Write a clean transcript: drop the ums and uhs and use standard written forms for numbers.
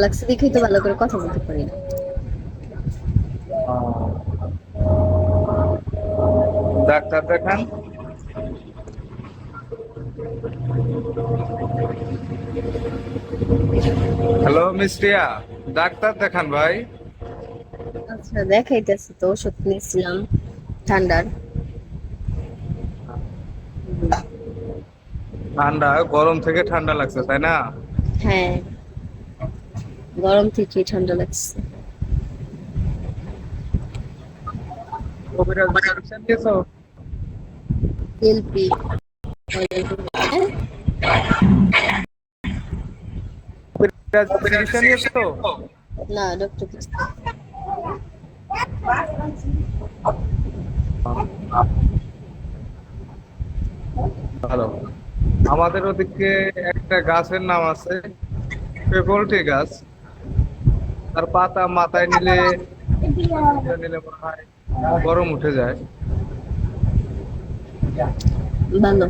লাগছে দেখেই তো ভালো করে কথা বলতে পারি না। ডাক্তার দেখান। হ্যালো মিস রিয়া, ডাক্তার দেখান ভাই। আচ্ছা, দেখাইতেছি তো, ওষুধ নিয়েছিলাম ঠান্ডার। ঠান্ডা, গরম থেকে ঠান্ডা লাগছে তাই না? হ্যাঁ, গরম থেকে ঠান্ডা লাগছে। কবিরাজ মেডিসিন দিয়েছো? এলপি। কবিরাজ চিকিৎসা নিয়েছো? না, ডক্টর কিছু। ভালো। আমাদের ওদিকে একটা গাছের নাম আছে, পেপলটি গাছ। তার পাতা মাথায় নিলে, এটা নিলে মনে হয় গরম উঠে যায়। ভালো।